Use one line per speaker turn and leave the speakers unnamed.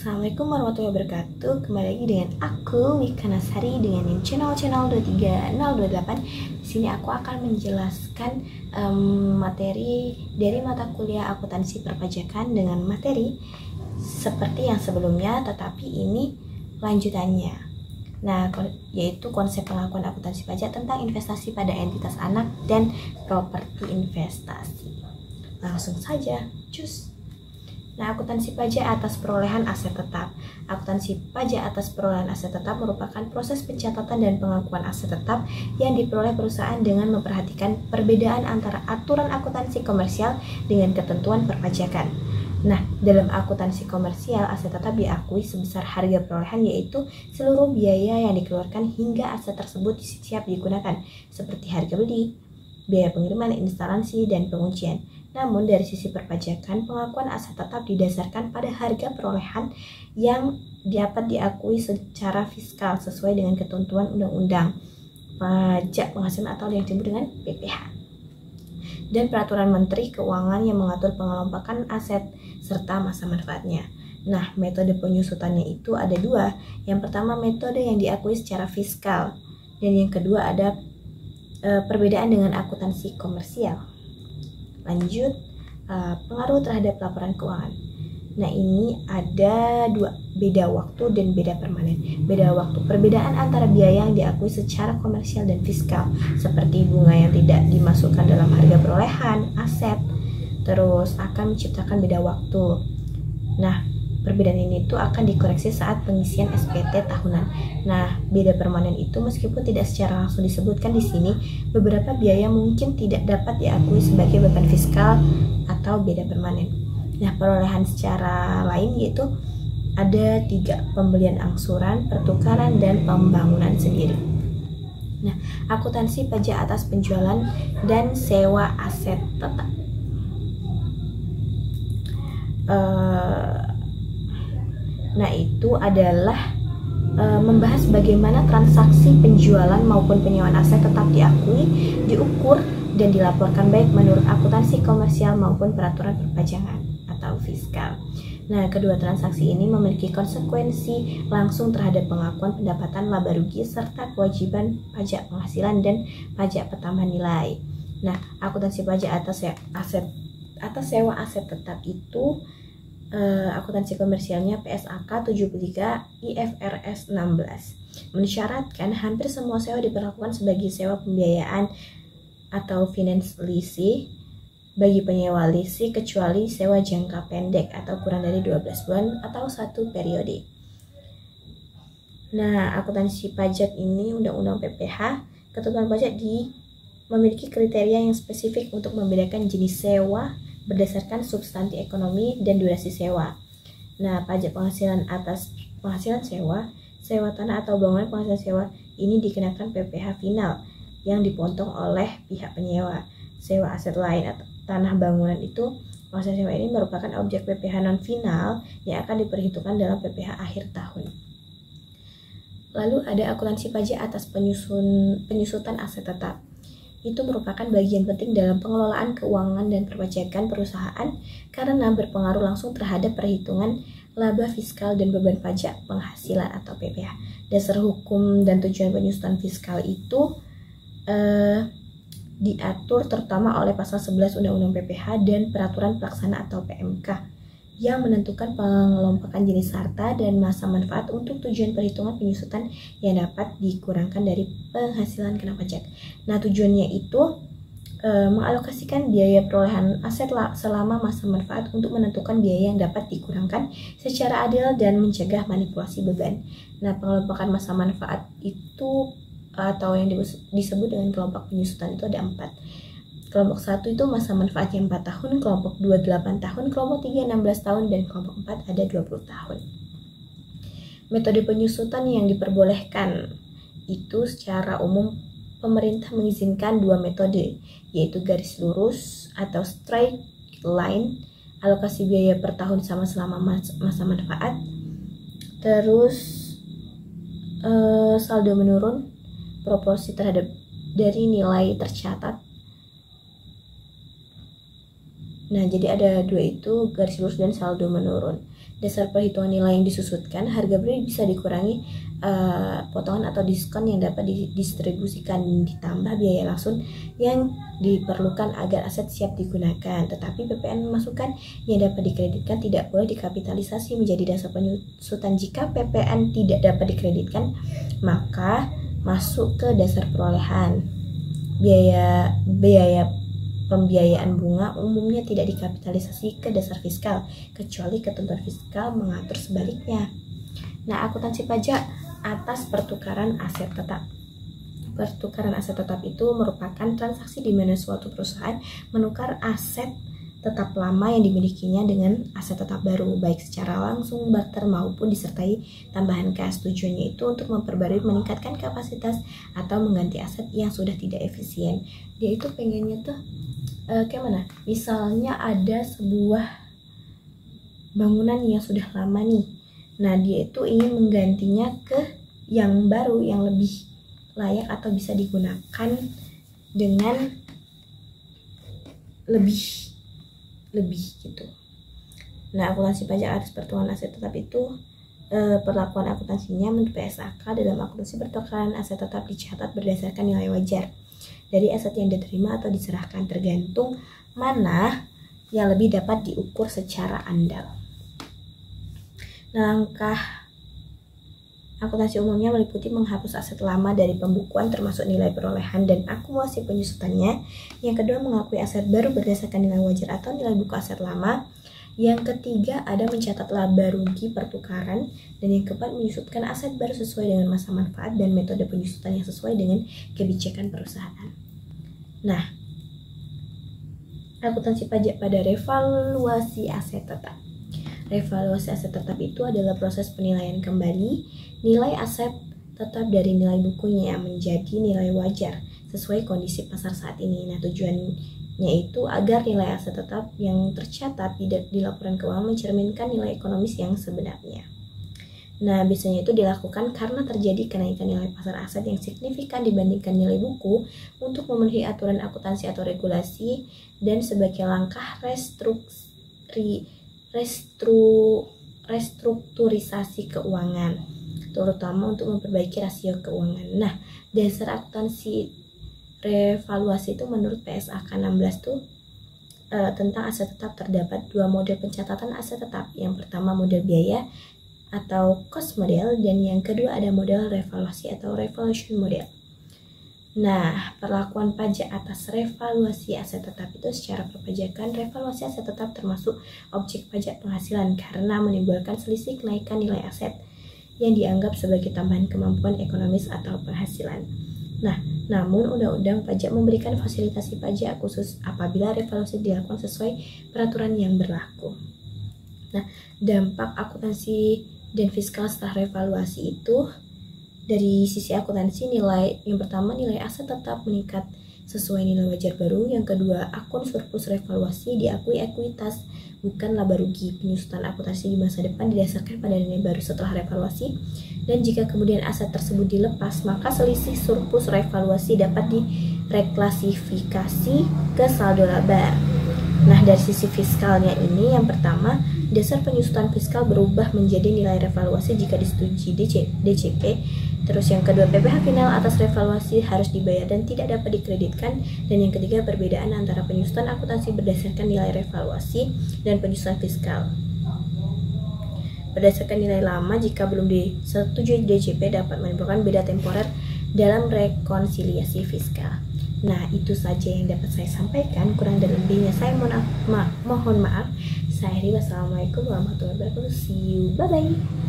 Assalamualaikum warahmatullahi wabarakatuh. Kembali lagi dengan aku Wika Nasari dengan channel 23028. Di sini aku akan menjelaskan materi dari mata kuliah akuntansi perpajakan dengan materi seperti yang sebelumnya, tetapi ini lanjutannya. Nah, yaitu konsep pengakuan akuntansi pajak tentang investasi pada entitas anak dan properti investasi. Langsung saja, cus. Nah, akuntansi pajak atas perolehan aset tetap. Akuntansi pajak atas perolehan aset tetap merupakan proses pencatatan dan pengakuan aset tetap yang diperoleh perusahaan dengan memperhatikan perbedaan antara aturan akuntansi komersial dengan ketentuan perpajakan. Nah, dalam akuntansi komersial, aset tetap diakui sebesar harga perolehan, yaitu seluruh biaya yang dikeluarkan hingga aset tersebut siap digunakan, seperti harga beli, biaya pengiriman, instalasi, dan pengujian. Namun dari sisi perpajakan, pengakuan aset tetap didasarkan pada harga perolehan yang dapat diakui secara fiskal sesuai dengan ketentuan Undang-Undang Pajak Penghasilan atau yang disebut dengan PPh, dan Peraturan Menteri Keuangan yang mengatur pengelompokan aset serta masa manfaatnya. Nah, metode penyusutannya itu ada dua. Yang pertama, metode yang diakui secara fiskal, dan yang kedua ada perbedaan dengan akuntansi komersial. Lanjut, pengaruh terhadap laporan keuangan. Nah, ini ada dua, beda waktu dan beda permanen. Beda waktu, perbedaan antara biaya yang diakui secara komersial dan fiskal, seperti bunga yang tidak dimasukkan dalam harga perolehan aset, terus akan menciptakan beda waktu. Nah, perbedaan ini tuh akan dikoreksi saat pengisian SPT tahunan. Nah, beda permanen itu meskipun tidak secara langsung disebutkan di sini, beberapa biaya mungkin tidak dapat diakui sebagai beban fiskal atau beda permanen. Nah, perolehan secara lain yaitu ada 3: pembelian angsuran, pertukaran, dan pembangunan sendiri. Nah, akuntansi pajak atas penjualan dan sewa aset tetap. Nah, itu adalah membahas bagaimana transaksi penjualan maupun penyewaan aset tetap diakui, diukur, dan dilaporkan baik menurut akuntansi komersial maupun peraturan perpajakan atau fiskal. Nah, kedua transaksi ini memiliki konsekuensi langsung terhadap pengakuan pendapatan laba rugi serta kewajiban pajak penghasilan dan pajak pertambahan nilai. Nah, akuntansi pajak atas sewa aset tetap itu akuntansi komersialnya PSAK 73 IFRS 16 mensyaratkan hampir semua sewa diperlakukan sebagai sewa pembiayaan atau finance lease bagi penyewa lease kecuali sewa jangka pendek atau kurang dari 12 bulan atau 1 periode. Nah, akuntansi pajak ini Undang-Undang PPh, ketentuan pajak memiliki kriteria yang spesifik untuk membedakan jenis sewa berdasarkan substansi ekonomi dan durasi sewa. Nah, pajak penghasilan atas penghasilan sewa, sewa tanah atau bangunan penghasilan sewa ini dikenakan PPh final yang dipotong oleh pihak penyewa. Sewa aset lain atau tanah bangunan itu penghasilan sewa ini merupakan objek PPh non final yang akan diperhitungkan dalam PPh akhir tahun. Lalu ada akuntansi pajak atas penyusutan aset tetap. Itu merupakan bagian penting dalam pengelolaan keuangan dan perpajakan perusahaan karena berpengaruh langsung terhadap perhitungan laba fiskal dan beban pajak penghasilan atau PPh. Dasar hukum dan tujuan penyusutan fiskal itu diatur terutama oleh pasal 11 Undang-Undang PPh dan peraturan pelaksana atau PMK yang menentukan pengelompokan jenis harta dan masa manfaat untuk tujuan perhitungan penyusutan yang dapat dikurangkan dari penghasilan kena pajak. Nah, tujuannya itu mengalokasikan biaya perolehan aset selama masa manfaat untuk menentukan biaya yang dapat dikurangkan secara adil dan mencegah manipulasi beban. Nah, pengelompokan masa manfaat itu atau yang disebut dengan kelompok penyusutan itu ada 4. Kelompok 1 itu masa manfaatnya 4 tahun, kelompok 2 8 tahun, kelompok 3 16 tahun, dan kelompok 4 ada 20 tahun. Metode penyusutan yang diperbolehkan itu secara umum pemerintah mengizinkan 2 metode, yaitu garis lurus atau straight line, alokasi biaya per tahun sama selama masa manfaat, terus saldo menurun, proporsi terhadap dari nilai tercatat. Nah, jadi ada 2 itu, garis lurus dan saldo menurun. dasar perhitungan nilai yang disusutkan, harga beli bisa dikurangi potongan atau diskon yang dapat didistribusikan, ditambah biaya langsung yang diperlukan agar aset siap digunakan. Tetapi PPN masukan yang dapat dikreditkan tidak boleh dikapitalisasi menjadi dasar penyusutan. Jika PPN tidak dapat dikreditkan, maka masuk ke dasar perolehan. Biaya pembiayaan bunga umumnya tidak dikapitalisasi ke dasar fiskal, kecuali ketentuan fiskal mengatur sebaliknya. Nah, akuntansi pajak atas pertukaran aset tetap. Pertukaran aset tetap itu merupakan transaksi di mana suatu perusahaan menukar aset tetap lama yang dimilikinya dengan aset tetap baru, baik secara langsung barter maupun disertai tambahan kas. Tujuannya itu untuk memperbarui, meningkatkan kapasitas atau mengganti aset yang sudah tidak efisien. Dia itu pengennya tuh kayak mana? Misalnya ada sebuah bangunan yang sudah lama nih. Nah, dia itu ingin menggantinya ke yang baru, yang lebih layak atau bisa digunakan dengan lebih gitu. Nah, akuntansi pajak atas pertukaran aset tetap itu perlakuan akuntansinya menurut PSAK dalam akuntansi pertukaran aset tetap dicatat berdasarkan nilai wajar dari aset yang diterima atau diserahkan, tergantung mana yang lebih dapat diukur secara andal. Nah, langkah akuntansi umumnya meliputi menghapus aset lama dari pembukuan termasuk nilai perolehan dan akumulasi penyusutannya. Yang kedua, mengakui aset baru berdasarkan nilai wajar atau nilai buku aset lama. Yang ketiga, ada mencatat laba rugi pertukaran. Dan yang keempat, menyusutkan aset baru sesuai dengan masa manfaat dan metode penyusutan yang sesuai dengan kebijakan perusahaan. Nah, akuntansi pajak pada revaluasi aset tetap. Revaluasi aset tetap itu adalah proses penilaian kembali nilai aset tetap dari nilai bukunya menjadi nilai wajar sesuai kondisi pasar saat ini. Nah, tujuannya itu agar nilai aset tetap yang tercatat di laporan keuangan mencerminkan nilai ekonomis yang sebenarnya. Nah, biasanya itu dilakukan karena terjadi kenaikan nilai pasar aset yang signifikan dibandingkan nilai buku untuk memenuhi aturan akuntansi atau regulasi dan sebagai langkah restrukturisasi keuangan, terutama untuk memperbaiki rasio keuangan. Nah, dasar akuntansi revaluasi itu menurut PSAK 16 tuh tentang aset tetap terdapat dua model pencatatan aset tetap. Yang pertama model biaya atau cost model, dan yang kedua ada model revaluasi atau revaluation model. Nah, perlakuan pajak atas revaluasi aset tetap itu secara perpajakan, revaluasi aset tetap termasuk objek pajak penghasilan karena menimbulkan selisih kenaikan nilai aset yang dianggap sebagai tambahan kemampuan ekonomis atau penghasilan. Nah, namun Undang-Undang Pajak memberikan fasilitasi pajak khusus apabila revaluasi dilakukan sesuai peraturan yang berlaku. Nah, dampak akuntansi dan fiskal setelah revaluasi itu dari sisi akuntansi, yang pertama nilai aset tetap meningkat sesuai nilai wajar baru. Yang kedua, akun surplus revaluasi diakui ekuitas bukan laba rugi. Penyusutan akuntansi di masa depan didasarkan pada nilai baru setelah revaluasi, dan jika kemudian aset tersebut dilepas, maka selisih surplus revaluasi dapat direklasifikasi ke saldo laba. Nah, dari sisi fiskalnya ini, yang pertama, dasar penyusutan fiskal berubah menjadi nilai revaluasi jika disetujui DCP. Terus yang kedua, PPh final atas revaluasi harus dibayar dan tidak dapat dikreditkan. Dan yang ketiga, perbedaan antara penyusutan akuntansi berdasarkan nilai revaluasi dan penyusutan fiskal berdasarkan nilai lama jika belum disetujui DCP dapat menimbulkan beda temporer dalam rekonsiliasi fiskal. Nah, itu saja yang dapat saya sampaikan. Kurang dan lebihnya saya mohon maaf. Saya akhiri. Wassalamualaikum warahmatullahi wabarakatuh. See you. Bye-bye.